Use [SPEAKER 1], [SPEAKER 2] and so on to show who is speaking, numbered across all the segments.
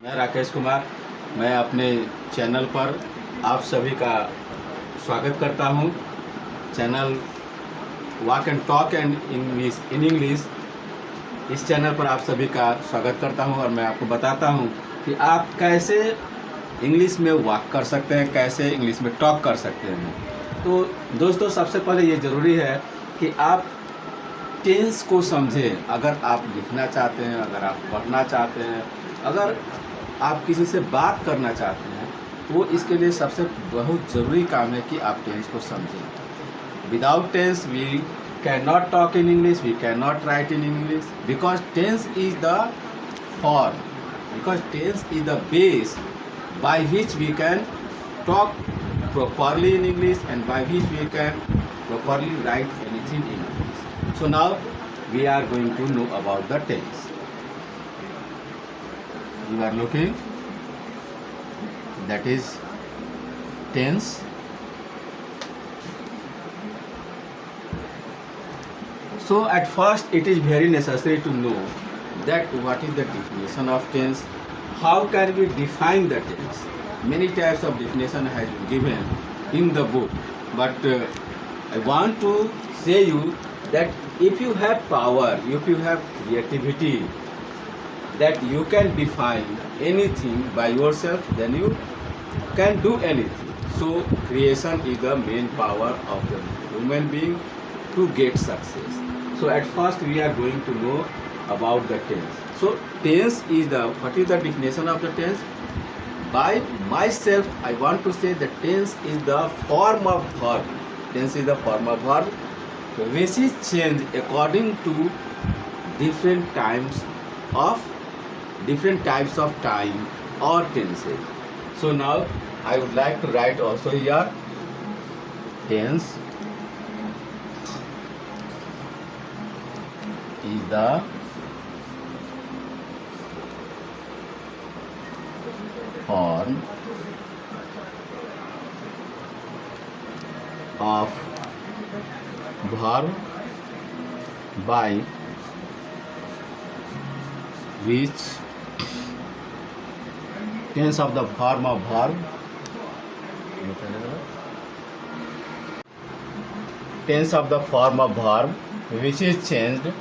[SPEAKER 1] मैं राकेश कुमार, मैं अपने चैनल पर आप सभी का स्वागत करता हूं। Channel walk and talk and English in English, इस चैनल पर आप सभी का स्वागत करता हूं और मैं आपको बताता हूं कि आप कैसे इंग्लिश में वॉक कर सकते हैं, कैसे इंग्लिश में टॉक कर सकते हैं। तो दोस्तों, सबसे पहले ये ज़रूरी है कि आप टेंस को समझें। अगर आप लिखना चाहते हैं, अगर आप पढ़ना चाहते हैं, अगर आप किसी से बात करना चाहते हैं, तो इसके लिए सबसे बहुत ज़रूरी काम है कि आप टेंस को समझें। Without tense we can not talk in English, we can not write in English, because tense is the form, because tense is the base by which we can talk properly in English and by which we can properly write anything in English. So now we are going to know about the tense. You are looking, that is tense. So at first it is very necessary to know that what is the definition of tense. How can we define the tense? Many types of definition has been given in the book, but I want to say you that if you have power, if you have creativity, that you can define anything by yourself, then you can do anything. So creation is the main power of the human being to get success. So at first we are going to know about the tense. So tense is the, what is the definition of the tense? By myself I want to say that tense is the form of verb. Tense is the form of verb which is changed according to different types of time or tenses. So now I would like to write also here tense is the form of verb by which tense of the form of verb, tense of the form of verb which is changed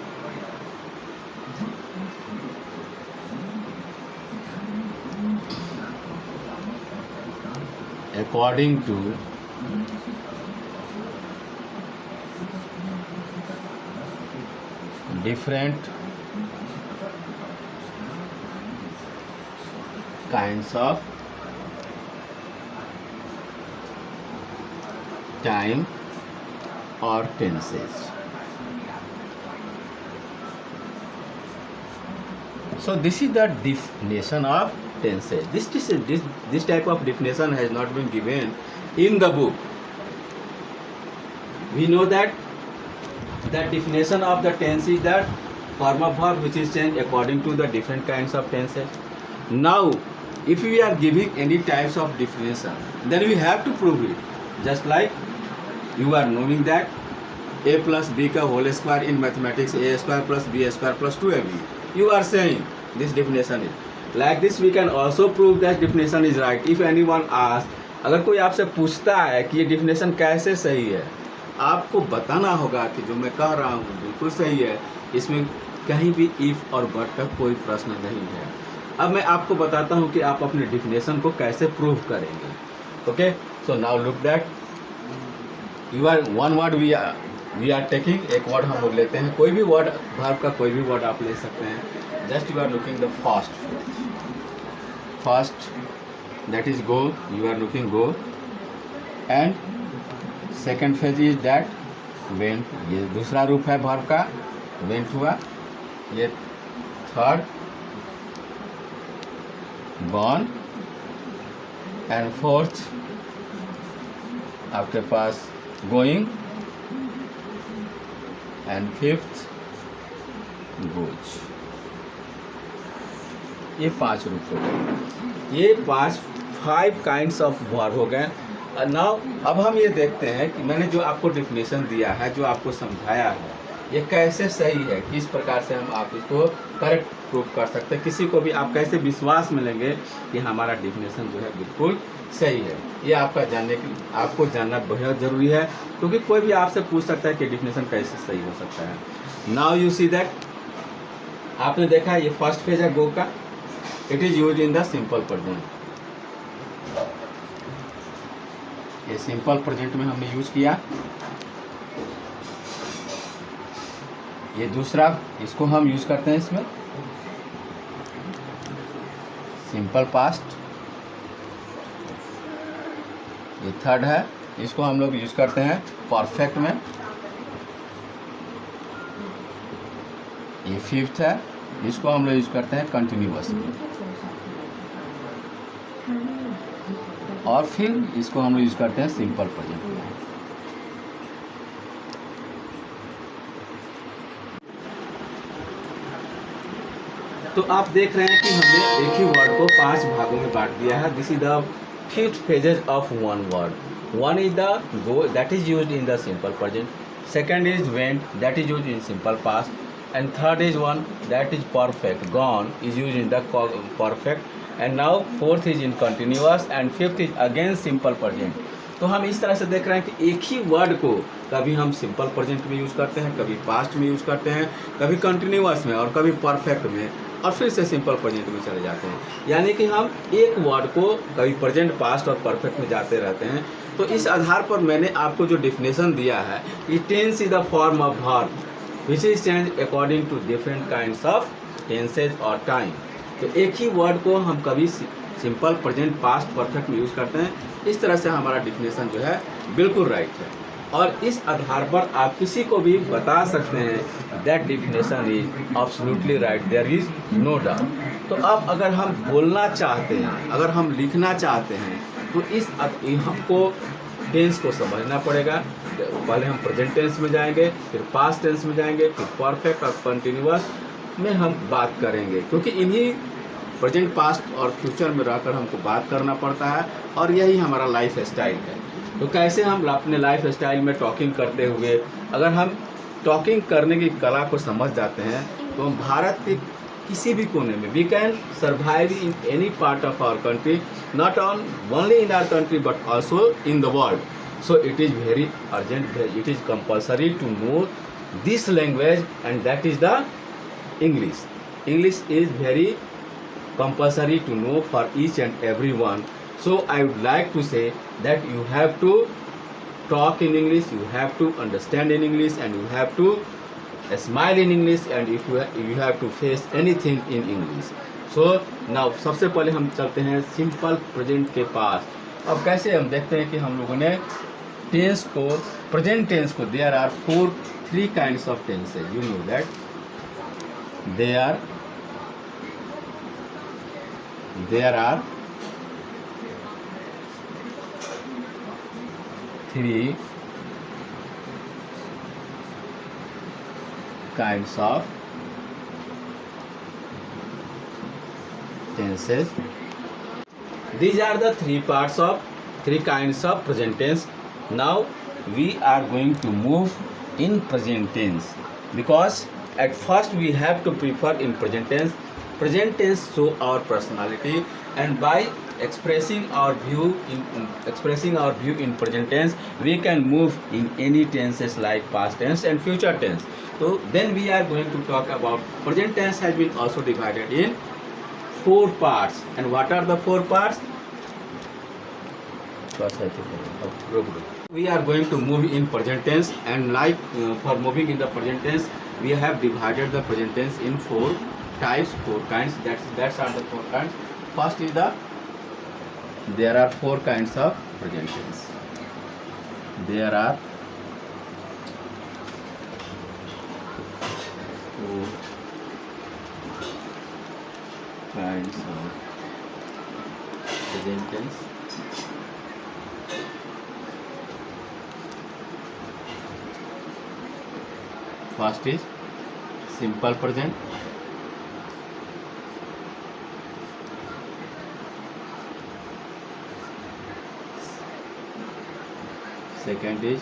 [SPEAKER 1] according to different kinds of time or tenses. So this is the definition of tenses. This type of definition has not been given in the book. We know that the definition of the tense is that form of verb which is changed according to the different kinds of tenses. Now if we are giving any types of definition, then we have to prove it. Just like you are knowing that a plus b ka whole square in mathematics, a square plus b square plus 2ab. You are saying this definition is like this. We can also prove that definition is right. If anyone asks, अगर कोई आपसे पूछता है कि ये definition कैसे सही है, आपको बताना होगा कि जो मैं कह रहा हूँ बिल्कुल सही है, इसमें कहीं भी if और but का कोई प्रश्न नहीं है। अब मैं आपको बताता हूँ कि आप अपने definition को कैसे प्रूव करेंगे। Okay, so now look that you are one word we are taking, एक वर्ड हम लोग लेते हैं, कोई भी वर्ड वर्ब का कोई भी वर्ड आप ले सकते हैं। Just you are looking the first that is go, you are looking go, and second phase is that went, ये दूसरा रूप है वर्ब का, वेंट हुआ। ये थर्ड गॉन, एंड फोर्थ आपके पास गोइंग, एंड फिफ्थ गोज। ये 5 रूप हो गए, ये 5 काइंड्स ऑफ वर्ब हो गए। नाउ अब हम ये देखते हैं कि मैंने जो आपको डेफिनेशन दिया है, जो आपको समझाया है, ये कैसे सही है, किस प्रकार से हम आप इसको करेक्ट प्रूव कर सकते हैं, किसी को भी आप कैसे विश्वास में लेंगे कि हमारा डेफिनेशन जो है बिल्कुल सही है। ये आपको जानना बहुत ज़रूरी है, क्योंकि कोई भी आपसे पूछ सकता है कि डेफिनेशन कैसे सही हो सकता है। नाउ यू सी दैट, आपने देखा है ये फर्स्ट फेज है गो का, it is use in the simple present. ये सिंपल प्रेजेंट में हमने यूज किया। ये दूसरा, इसको हम यूज करते हैं इसमें सिंपल पास्ट। ये थर्ड है, इसको हम लोग यूज करते हैं परफेक्ट में। ये फिफ्थ है, इसको हम लोग यूज करते हैं कंटिन्यूअस में। और फिर इसको हम लोग यूज करते हैं सिंपल प्रेजेंट में। तो आप देख रहे हैं कि हमने एक ही वर्ड को 5 भागों में बांट दिया है। This is the 5th phases of one word. One is the go, that is used in the simple present. Second is went, that is used in simple past. And third is one, that is perfect, gone, is used in the perfect. And now fourth is in continuous and fifth is again simple present. तो हम इस तरह से देख रहे हैं कि एक ही वर्ड को कभी हम सिंपल प्रेजेंट में यूज़ करते हैं, कभी पास्ट में यूज़ करते हैं, कभी कंटिन्यूअस में और कभी परफेक्ट में, और फिर से सिंपल प्रेजेंट में चले जाते हैं। यानी कि हम एक वर्ड को कभी प्रेजेंट, पास्ट और परफेक्ट में जाते रहते हैं। तो इस आधार पर मैंने आपको जो डेफिनेशन दिया है कि tense is the form of verb which is change according to different kinds of tenses और टाइम। तो एक ही वर्ड को हम कभी सिंपल, प्रेजेंट, पास्ट, परफेक्ट में यूज़ करते हैं। इस तरह से हमारा डेफिनेशन जो है बिल्कुल राइट है, और इस आधार पर आप किसी को भी बता सकते हैं that definition is absolutely right, there is no doubt. तो अब अगर हम बोलना चाहते हैं, अगर हम लिखना चाहते हैं, तो इस हमको टेंस को समझना पड़ेगा। पहले हम प्रेजेंट टेंस में जाएंगे, फिर पास्ट टेंस में जाएंगे, फिर परफेक्ट और कंटिन्यूअस में हम बात करेंगे, क्योंकि इन्हीं प्रेजेंट, पास्ट और फ्यूचर में रहकर हमको बात करना पड़ता है, और यही हमारा लाइफ स्टाइल है। तो कैसे हम अपने लाइफ स्टाइल में टॉकिंग करते हुए, अगर हम टॉकिंग करने की कला को समझ जाते हैं, तो हम भारत के किसी भी कोने में we can survive in any part of our country, not only in our country but also in the world. So it is very urgent, it is compulsory to know this language, and that is the English. English is very compulsory to know for each and every one. So I would like to say that you have to talk in English, you have to understand in English, and you have to smile in English, and if you have to face anything in English. So now सबसे पहले हम चलते हैं simple present के पास। अब कैसे हम देखते हैं कि हम लोगों ने टेंस को, प्रेजेंट टेंस को, there are 3 kinds of tenses. You know that there are 3 kinds of tenses. These are the 3 kinds of present tense. Now we are going to move in present tense, because at first we have to prefer in present tense. Present tense show our personality, and by expressing our view in present tense, we can move in any tenses like past tense and future tense. So then we are going to talk about present tense has been also divided in 4 parts. And what are the 4 parts? We are going to move in present tense, and like for moving in the present tense, we have divided the present tense in 4 types, 4 kinds. That's are the 4 kinds. First is there are 4 kinds of present tense. There are 4 kinds of present tense. First is simple present. Second is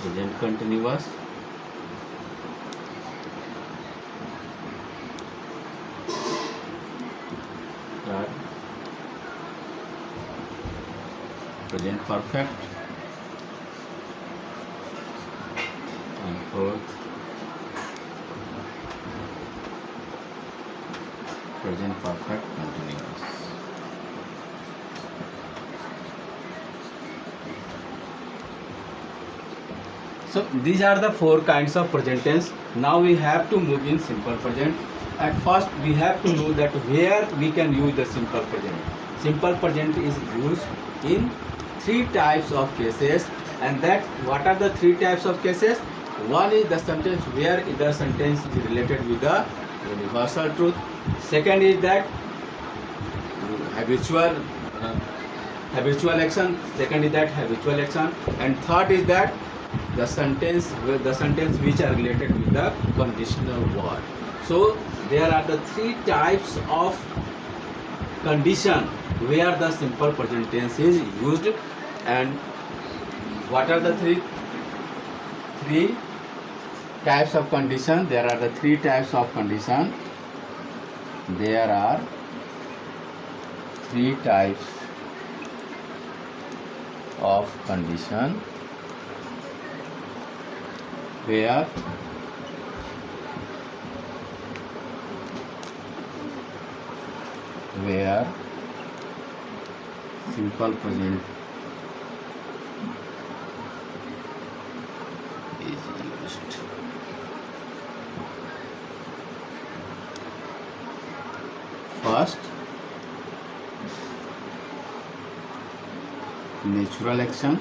[SPEAKER 1] present continuous. Third, present perfect. And fourth, present perfect continuous. So these are the four kinds of present tense. Now we have to move in simple present. At first we have to know that where we can use the simple present. Simple present is used in three types of cases, and that what are the three types of cases? One is the sentence where the sentence is related with the universal truth. Second is that habitual action. Second is that habitual action, and third is that the sentence which are related with the conditional word. So there are the three types of condition where the simple present tense is used. And what are the three types of condition? There are the three types of condition. There are three types of condition where simple present is used. First, natural action.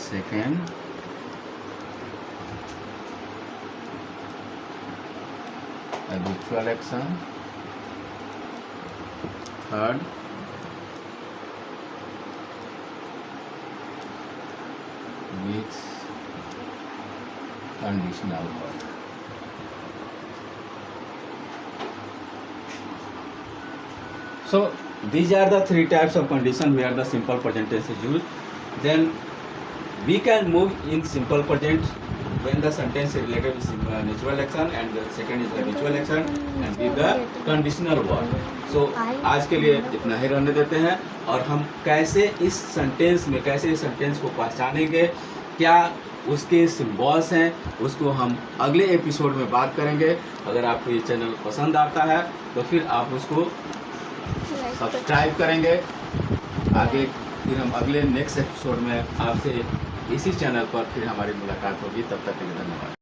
[SPEAKER 1] Second, habitual action. Third, with conditional word. So these are the three types of condition where the simple present tense is used. Then we can move in simple present when the sentence is related with natural action, and the second is habitual action, and with the conditional word. So आज के लिए इतना ही रहने देते हैं, और हम कैसे इस सेंटेंस को पहचानेंगे, क्या उसके सिम्बॉल्स हैं, उसको हम अगले एपिसोड में बात करेंगे। अगर आपको ये चैनल पसंद आता है तो फिर आप उसको सब्सक्राइब करेंगे। आगे फिर हम अगले नेक्स्ट एपिसोड में आपसे इसी चैनल पर फिर हमारी मुलाकात होगी। तब तक के लिए धन्यवाद।